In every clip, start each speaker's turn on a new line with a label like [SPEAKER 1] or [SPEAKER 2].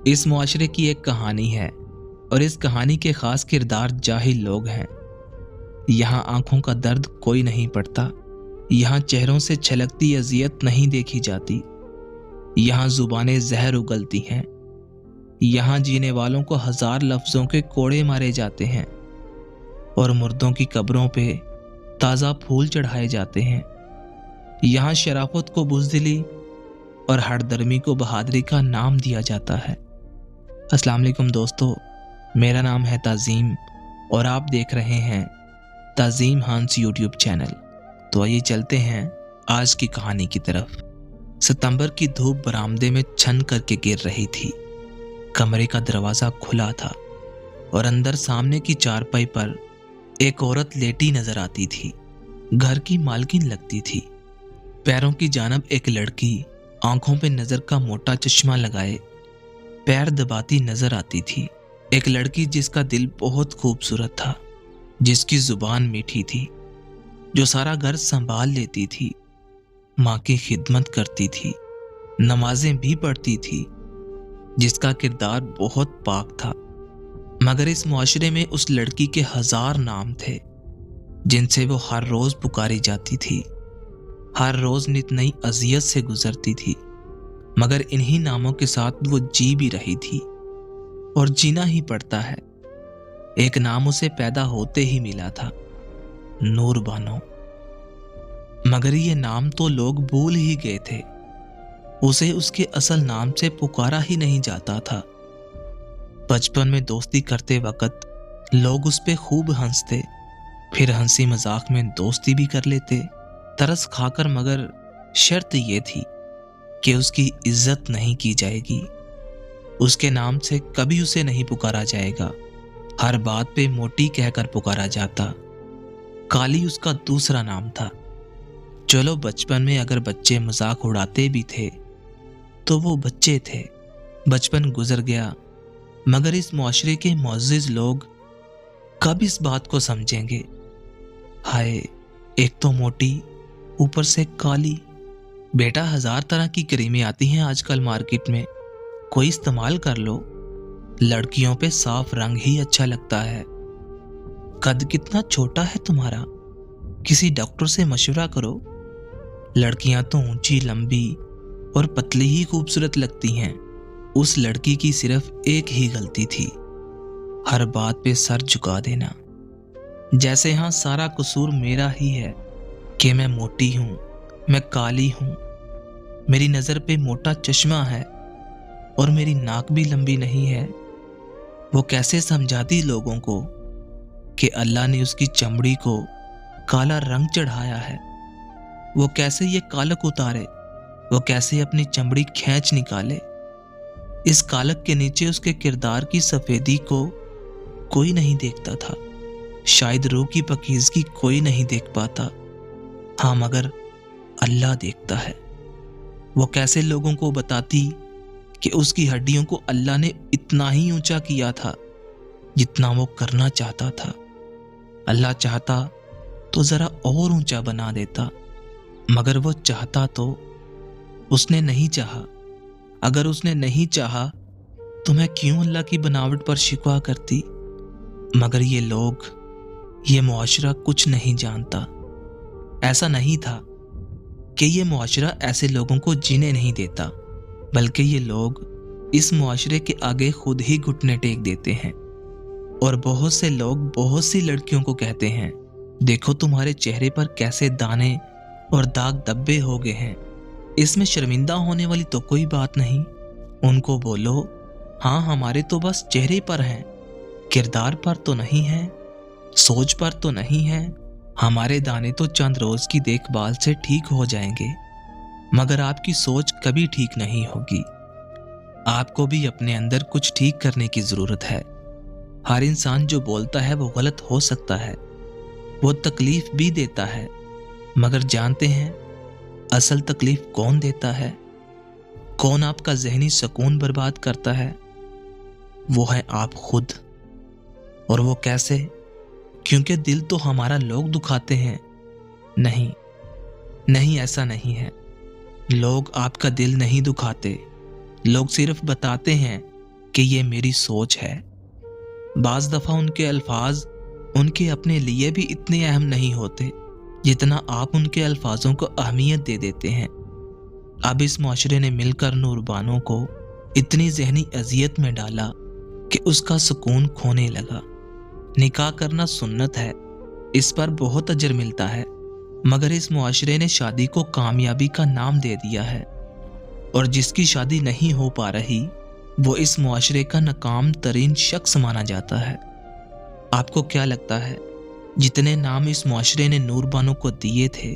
[SPEAKER 1] इस मुआशरे की एक कहानी है और इस कहानी के खास किरदार जाहिल लोग हैं। यहाँ आंखों का दर्द कोई नहीं पड़ता, यहाँ चेहरों से छलकती अजियत नहीं देखी जाती, यहाँ जुबानें जहर उगलती हैं, यहाँ जीने वालों को हजार लफ्जों के कोड़े मारे जाते हैं और मुर्दों की कब्रों पे ताज़ा फूल चढ़ाए जाते हैं। यहाँ शराफत को बुज़दिली और हरदर्मी को बहादुरी का नाम दिया जाता है। अस्सलाम वालेकुम दोस्तों, मेरा नाम है ताज़ीम और आप देख रहे हैं ताज़ीम हांस यूट्यूब चैनल। तो आइए चलते हैं आज की कहानी की तरफ। सितंबर की धूप बरामदे में छन करके गिर रही थी। कमरे का दरवाज़ा खुला था और अंदर सामने की चारपाई पर एक औरत लेटी नजर आती थी। घर की मालकिन लगती थी। पैरों की जानब एक लड़की आंखों पे नजर का मोटा चश्मा लगाए पैर दबाती नजर आती थी। एक लड़की जिसका दिल बहुत खूबसूरत था, जिसकी जुबान मीठी थी, जो सारा घर संभाल लेती थी, माँ की खिदमत करती थी, नमाजें भी पढ़ती थी, जिसका किरदार बहुत पाक था। मगर इस मुआशरे में उस लड़की के हजार नाम थे जिनसे वो हर रोज पुकारी जाती थी, हर रोज नित नई अजियत से गुजरती थी। मगर इन्हीं नामों के साथ वो जी भी रही थी और जीना ही पड़ता है। एक नाम उसे पैदा होते ही मिला था, नूर बानो। मगर ये नाम तो लोग भूल ही गए थे। उसे उसके असल नाम से पुकारा ही नहीं जाता था। बचपन में दोस्ती करते वक्त लोग उस पे खूब हंसते, फिर हंसी मजाक में दोस्ती भी कर लेते, तरस खाकर। मगर शर्त ये थी कि उसकी इज्जत नहीं की जाएगी, उसके नाम से कभी उसे नहीं पुकारा जाएगा। हर बात पे मोटी कहकर पुकारा जाता। काली उसका दूसरा नाम था। चलो बचपन में अगर बच्चे मजाक उड़ाते भी थे तो वो बच्चे थे, बचपन गुजर गया। मगर इस मुआशरे के मुअज़्ज़िज़ लोग कब इस बात को समझेंगे? हाय, एक तो मोटी, ऊपर से काली। बेटा, हजार तरह की क्रीमें आती हैं आजकल मार्केट में, कोई इस्तेमाल कर लो। लड़कियों पे साफ रंग ही अच्छा लगता है। कद कितना छोटा है तुम्हारा, किसी डॉक्टर से मशवरा करो। लड़कियां तो ऊंची, लंबी और पतली ही खूबसूरत लगती हैं। उस लड़की की सिर्फ एक ही गलती थी, हर बात पे सर झुका देना। जैसे हाँ सारा कसूर मेरा ही है कि मैं मोटी हूं, मैं काली हूं, मेरी नजर पे मोटा चश्मा है और मेरी नाक भी लंबी नहीं है। वो कैसे समझाती लोगों को कि अल्लाह ने उसकी चमड़ी को काला रंग चढ़ाया है। वो कैसे ये कालक उतारे, वो कैसे अपनी चमड़ी खींच निकाले। इस कालक के नीचे उसके किरदार की सफेदी को कोई नहीं देखता था। शायद रूह की पकीज़गी कोई नहीं देख पाता। हाँ, मगर अल्लाह देखता है। वो कैसे लोगों को बताती कि उसकी हड्डियों को अल्लाह ने इतना ही ऊंचा किया था जितना वो करना चाहता था। अल्लाह चाहता तो जरा और ऊंचा बना देता, मगर वो चाहता तो उसने नहीं चाहा। अगर उसने नहीं चाहा तो मैं क्यों अल्लाह की बनावट पर शिकवा करती? मगर ये लोग, ये मुआशरा कुछ नहीं जानता। ऐसा नहीं था कि ये मुआशरा ऐसे लोगों को जीने नहीं देता, बल्कि ये लोग इस मुआशरे के आगे खुद ही घुटने टेक देते हैं। और बहुत से लोग बहुत सी लड़कियों को कहते हैं, देखो तुम्हारे चेहरे पर कैसे दाने और दाग धब्बे हो गए हैं। इसमें शर्मिंदा होने वाली तो कोई बात नहीं। उनको बोलो, हाँ हमारे तो बस चेहरे पर हैं, किरदार पर तो नहीं है, सोच पर तो नहीं है। हमारे दाने तो चंद रोज की देखभाल से ठीक हो जाएंगे, मगर आपकी सोच कभी ठीक नहीं होगी। आपको भी अपने अंदर कुछ ठीक करने की जरूरत है। हर इंसान जो बोलता है वो गलत हो सकता है, वो तकलीफ भी देता है, मगर जानते हैं असल तकलीफ कौन देता है? कौन आपका जहनी सुकून बर्बाद करता है? वो है आप खुद। और वो कैसे? क्योंकि दिल तो हमारा लोग दुखाते हैं। नहीं नहीं, ऐसा नहीं है। लोग आपका दिल नहीं दुखाते, लोग सिर्फ बताते हैं کہ یہ میری سوچ ہے۔ بعض دفعہ ان کے الفاظ ان کے اپنے لیے بھی اتنے اہم نہیں ہوتے جتنا آپ ان کے الفاظوں کو اہمیت دے دیتے ہیں۔ اب اس معاشرے نے مل کر نور بانو کو اتنی ذہنی اذیت میں ڈالا کہ اس کا سکون کھونے لگا۔ نکاح کرنا سنت ہے، اس پر بہت اجر ملتا ہے، مگر اس معاشرے نے شادی کو کامیابی کا نام دے دیا ہے، اور جس کی شادی نہیں ہو پا رہی وہ اس معاشرے کا ناکام ترین شخص مانا جاتا ہے۔ آپ کو کیا لگتا ہے جتنے نام اس معاشرے نے نور بانو کو دیے تھے،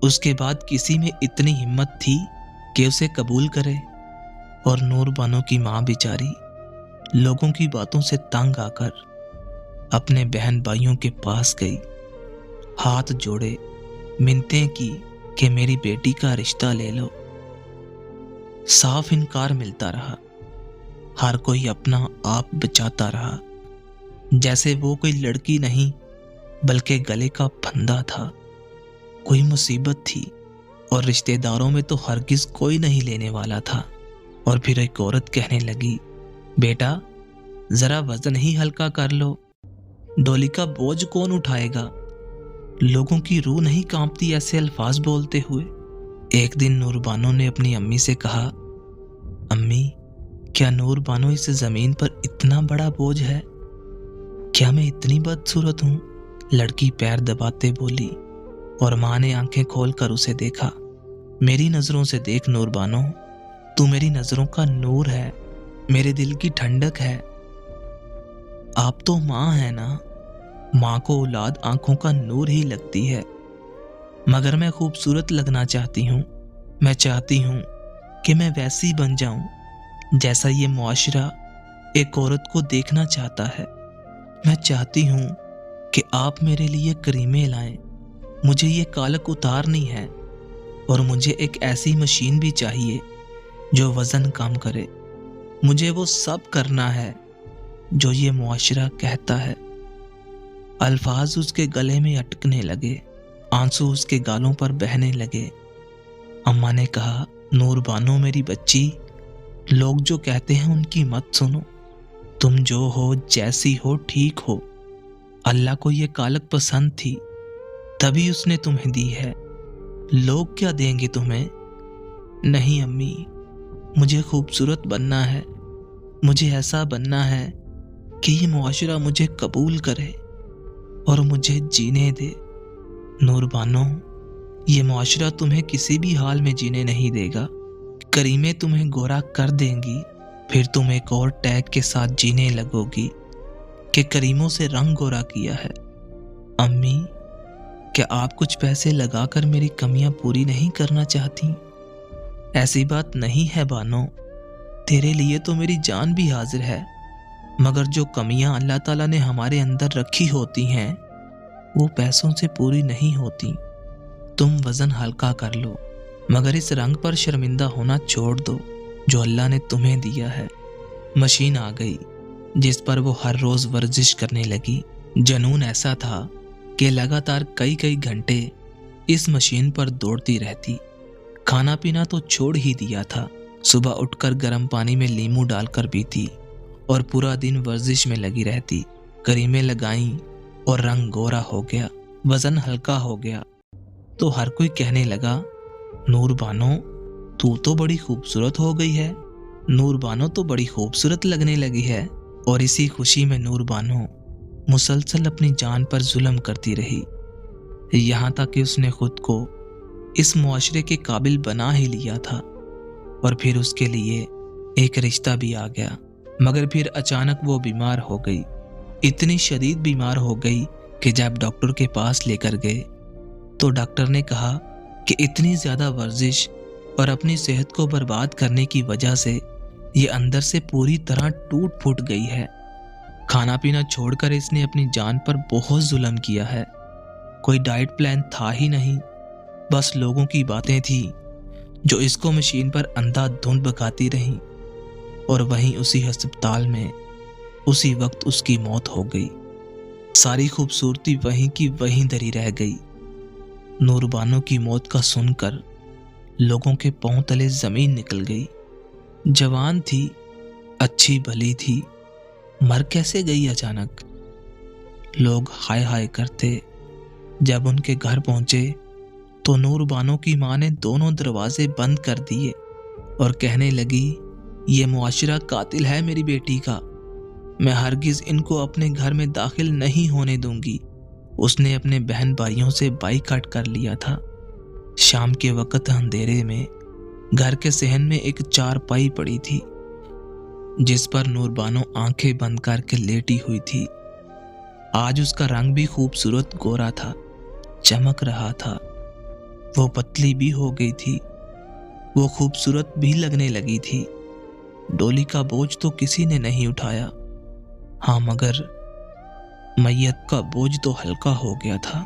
[SPEAKER 1] اس کے بعد کسی میں اتنی ہمت تھی کہ اسے قبول کرے؟ اور نور بانو کی ماں بیچاری لوگوں کی باتوں سے تنگ آ کر اپنے بہن بھائیوں کے پاس گئی، ہاتھ جوڑے منتیں کی کہ میری بیٹی کا رشتہ لے لو۔ صاف انکار ملتا رہا، ہر کوئی اپنا آپ بچاتا رہا، جیسے وہ کوئی لڑکی نہیں بلکہ گلے کا پھندا تھا۔ کوئی مصیبت تھی اور رشتہ داروں میں تو ہرگز کوئی نہیں لینے والا تھا۔ اور پھر ایک عورت کہنے لگی، بیٹا ذرا وزن ہی ہلکا کر لو، ڈولی کا بوجھ کون اٹھائے گا؟ لوگوں کی روح نہیں کانپتی ایسے الفاظ بولتے ہوئے؟ ایک دن نور بانو نے اپنی امی سے کہا، امی کیا نور بانو اس زمین پر اتنا بڑا بوجھ ہے؟ کیا میں اتنی بدصورت ہوں؟ لڑکی پیر دباتے بولی، اور ماں نے آنکھیں کھول کر اسے دیکھا۔ میری نظروں سے دیکھ نور بانو، تو میری نظروں کا نور ہے، میرے دل کی ٹھنڈک ہے۔ آپ تو ماں ہے نا، ماں کو اولاد آنکھوں کا نور ہی لگتی ہے۔ مگر میں خوبصورت لگنا چاہتی ہوں، میں چاہتی ہوں کہ میں ویسی بن جاؤں جیسا یہ معاشرہ ایک عورت کو دیکھنا چاہتا ہے۔ میں چاہتی ہوں کہ آپ میرے لیے کریمیں لائیں، مجھے یہ کالک اتارنی ہے، اور مجھے ایک ایسی مشین بھی چاہیے جو وزن کم کرے۔ مجھے وہ سب کرنا ہے جو یہ معاشرہ کہتا ہے۔ الفاظ اس کے گلے میں اٹکنے لگے، آنسو اس کے گالوں پر بہنے لگے۔ اماں نے کہا، نور بانو میری بچی، لوگ جو کہتے ہیں ان کی مت سنو، تم جو ہو جیسی ہو ٹھیک ہو۔ اللہ کو یہ کالک پسند تھی تبھی اس نے تمہیں دی ہے، لوگ کیا دیں گے تمہیں؟ نہیں امی، مجھے خوبصورت بننا ہے، مجھے ایسا بننا ہے کہ یہ معاشرہ مجھے قبول کرے اور مجھے جینے دے۔ نور بانو، یہ معاشرہ تمہیں کسی بھی حال میں جینے نہیں دے گا۔ کریمیں تمہیں گورا کر دیں گی، پھر تم ایک اور ٹیگ کے ساتھ جینے لگو گی کہ کریموں سے رنگ گورا کیا ہے۔ امی، کیا آپ کچھ پیسے لگا کر میری کمیاں پوری نہیں کرنا چاہتی؟ ایسی بات نہیں ہے بانو، تیرے لیے تو میری جان بھی حاضر ہے، مگر جو کمیاں اللہ تعالیٰ نے ہمارے اندر رکھی ہوتی ہیں وہ پیسوں سے پوری نہیں ہوتی۔ تم وزن ہلکا کر لو، مگر اس رنگ پر شرمندہ ہونا چھوڑ دو جو اللہ نے تمہیں دیا ہے۔ مشین آ گئی جس پر وہ ہر روز ورزش کرنے لگی۔ جنون ایسا تھا کہ لگاتار کئی گھنٹے اس مشین پر دوڑتی رہتی۔ کھانا پینا تو چھوڑ ہی دیا تھا، صبح اٹھ کر گرم پانی میں لیموں ڈال کر پیتی اور پورا دن ورزش میں لگی رہتی۔ کریمیں لگائیں اور رنگ گورا ہو گیا، وزن ہلکا ہو گیا، تو ہر کوئی کہنے لگا، نور بانو تو بڑی خوبصورت ہو گئی ہے، نور بانو تو بڑی خوبصورت لگنے لگی ہے۔ اور اسی خوشی میں نور بانو مسلسل اپنی جان پر ظلم کرتی رہی، یہاں تک کہ اس نے خود کو اس معاشرے کے قابل بنا ہی لیا تھا، اور پھر اس کے لیے ایک رشتہ بھی آ گیا۔ مگر پھر اچانک وہ بیمار ہو گئی، اتنی شدید بیمار ہو گئی کہ جب ڈاکٹر کے پاس لے کر گئے تو ڈاکٹر نے کہا کہ اتنی زیادہ ورزش اور اپنی صحت کو برباد کرنے کی وجہ سے یہ اندر سے پوری طرح ٹوٹ پھوٹ گئی ہے۔ کھانا پینا چھوڑ کر اس نے اپنی جان پر بہت ظلم کیا ہے۔ کوئی ڈائٹ پلان تھا ہی نہیں، بس لوگوں کی باتیں تھیں جو اس کو مشین پر اندھا دھند بکاتی رہیں، اور وہیں اسی ہسپتال میں اسی وقت اس کی موت ہو گئی۔ ساری خوبصورتی وہیں کی وہیں دری رہ گئی۔ نور بانو کی موت کا سن کر لوگوں کے پاؤں تلے زمین نکل گئی۔ جوان تھی، अच्छी भली थी, मर कैसे गई अचानक? लोग हाय हाय करते। जब उनके घर पहुंचे तो नूर बानो की माँ ने दोनों दरवाजे बंद कर दिए और कहने लगी, ये मुआशिरा कातिल है मेरी बेटी का। मैं हरगिज इनको अपने घर में दाखिल नहीं होने दूंगी। उसने अपने बहन भाइयों से बाइकाट कर लिया था। शाम के वक्त अंधेरे में घर के सहन में एक चारपाई पड़ी थी जिस पर नूरबानो आंखें बंद करके लेटी हुई थी। आज उसका रंग भी खूबसूरत गोरा था, चमक रहा था। वो पतली भी हो गई थी, वो खूबसूरत भी लगने लगी थी। डोली का बोझ तो किसी ने नहीं उठाया, हाँ मगर मैयत का बोझ तो हल्का हो गया था।